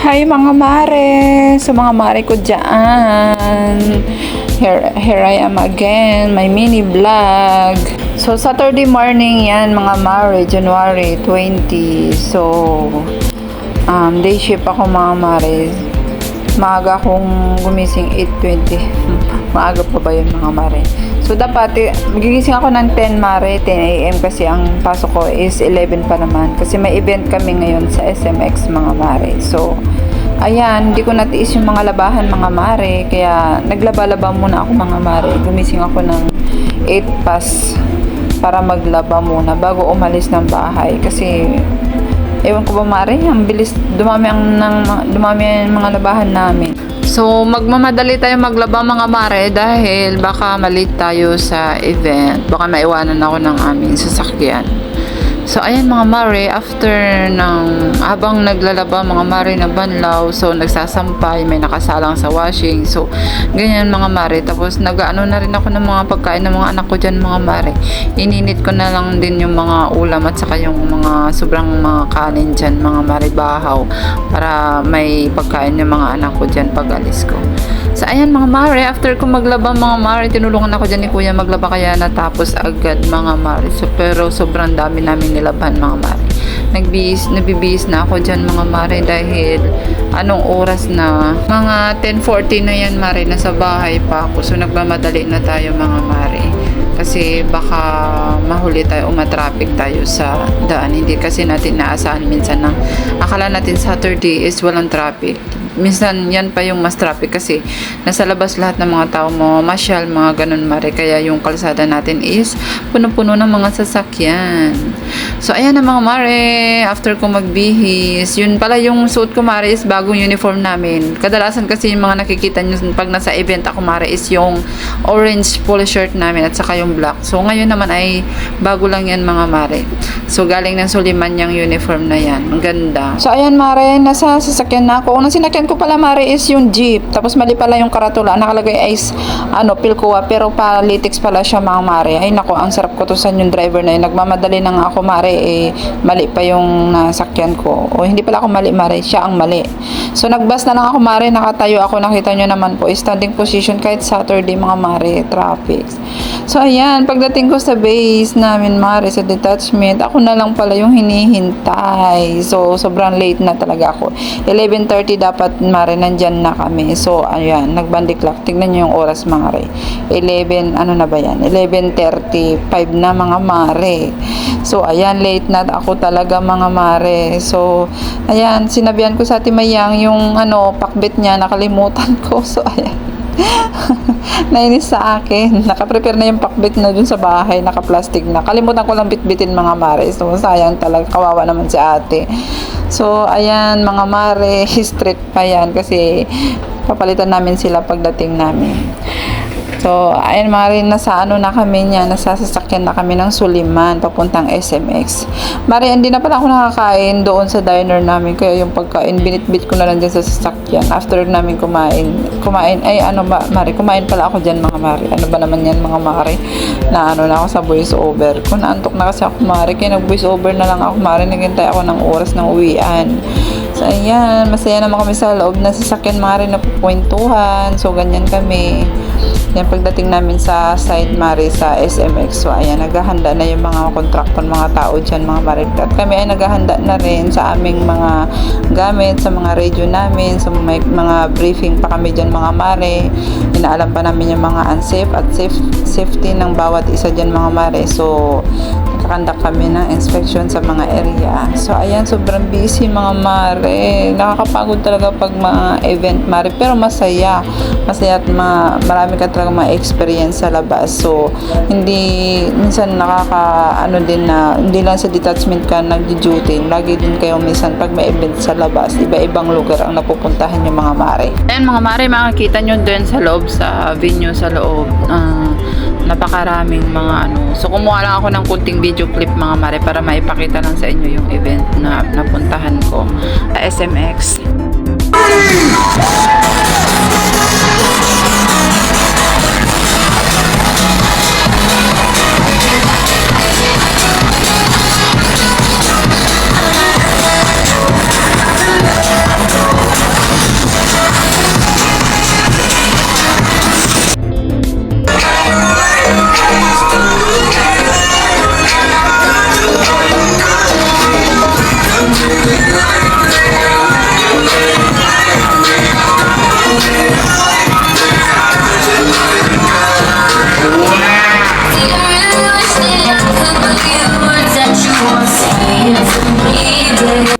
Hi mga mare! Sa mga mare ko dyan. Here I am again, my mini vlog. So Saturday morning yan mga mare, January 20. So day shift ako mga mare. Maaga akong gumising 8:20. Maaga pa ba yun mga mare? So dapat magigising ako ng 10 mare, 10 AM kasi ang pasok ko is 11 pa naman kasi may event kami ngayon sa SMX mga mare. So ayan, hindi ko natiis yung mga labahan mga mare, kaya naglaba-laba muna ako mga mare. Gumising ako ng 8 past para maglaba muna bago umalis ng bahay kasi ewan ko ba mare, ang bilis dumami ang mga labahan namin. So, magmamadali tayo maglaba mga mare dahil baka malate tayo sa event. Baka maiwanan ako ng aming sasakyan. So, ayan mga mare, after habang naglalaba mga mare na banlaw, so nagsasampay, may nakasalang sa washing. So, ganyan mga mare. Tapos, nag-ano na rin ako ng mga pagkain ng mga anak ko dyan mga mare. Ininit ko na lang din yung mga ulam at saka yung mga sobrang mga kanin dyan mga mare, bahaw. Para may pagkain yung mga anak ko dyan pag alis ko. So, ayan mga mare, after ko maglaba mga mare, tinulungan ako dyan ni kuya maglaba kaya natapos agad mga mare. So, pero sobrang dami namin nilaban mga mare. Nabibihis na ako dyan mga mare dahil anong oras na? Mga 10:40 na yan mare, nasa bahay pa ako. So, nagmamadali na tayo mga mare. Kasi baka mahuli tayo o matraffic tayo sa daan. Hindi kasi natin naasahan minsan na akala natin Saturday is walang traffic. Minsan yan pa yung mas traffic kasi nasa labas lahat ng mga tao mo, masyal, mga ganun mare. Kaya yung kalsada natin is puno-puno ng mga sasakyan. So ayan na mga mare, after ko magbihis, yun pala yung suot ko mare is bagong uniform namin. Kadalasan kasi yung mga nakikita nyo pag nasa event ako mare is yung orange polo shirt namin at saka yung black. So ngayon naman ay bago lang yan mga mare. So galing ng Suliman yung uniform na yan. Ang ganda. So ayan mare, nasa sasakyan na ako. Unang sinakyan ko pala mare is yung jeep. Tapos mali pala yung karatula. Nakalagay is Pilcoa pero politics pala siya mga mare. Ay nako, ang sarap ko to sa yung driver na yun. Nagmamadali na nga ako mare, mali pa yung nasakyan ko. O hindi pala ako mali mare, siya ang mali. So nagbus na lang ako mare, nakatayo ako. Nakita nyo naman po, standing position kahit Saturday mga mare, traffic. So ayan, pagdating ko sa base namin mare, sa detachment, ako na lang pala yung hinihintay. So sobrang late na talaga ako. 11:30 dapat mare, nandyan na kami. So ayan, nagbandi clock. Tignan nyo yung oras mare. 11, ano na ba yan? 11:35 na mga mare. So ayan, late na ako talaga mga mare. So ayan, sinabihan ko sa Ate Mayang yung pakbit niya, nakalimutan ko. So ayan. Nainis sa akin. Nakaprepare na yung pakbit na dun sa bahay, naka-plastic na. Kalimutan ko lang bitbitin mga mare. So sayang talaga, kawawa naman si ate. So ayan mga mare, street pa yan kasi papalitan namin sila pagdating namin. So, ayan mare, nasa na kami niya, nasa sasakyan na kami ng Suliman, papuntang SMX. Mare, hindi na pala ako nakakain doon sa diner namin, kaya yung pagkain, binitbit ko na lang dyan sa sasakyan. After namin kumain, mare, kumain pala ako dyan mga mare. Ano ba naman yan mga mare? Na ako sa voice over. Kung naantok na kasi ako mare, kaya nag-voice over na lang ako mare, naghintay ako ng oras ng uwian. So, ayan, masaya naman kami sa loob na sasakyan mare, na kwentuhan. So, ganyan kami. Yan, pagdating namin sa side mare sa SMX, so ayan, naghahanda na yung mga contractor, mga tao dyan mga mare. At kami ay naghahanda na rin sa aming mga gamit, sa mga radio namin. So may mga briefing pa kami dyan mga mare. Inaalam pa namin yung mga unsafe at safety ng bawat isa dyan mga mare. So nakakandak kami ng inspection sa mga area. So ayan, sobrang busy mga mare. Nakakapagod talaga pag mga event mare, pero masaya at marami ka talaga mga experience sa labas. So hindi minsan din na hindi lang sa detachment ka nagdi-duty, lagi din kayo minsan pag may event sa labas, iba-ibang lugar ang napupuntahan yung mga mare. Ayan mga mare, makikita nyo din sa loob, sa venue sa loob, napakaraming mga So kumuha lang ako ng kunting video clip mga mare para maipakita lang sa inyo yung event na napuntahan ko sa SMX.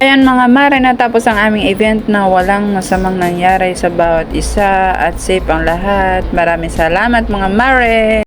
Ayan mga mare, natapos ang aming event na walang masamang nangyari sa bawat isa at safe ang lahat. Maraming salamat mga mare!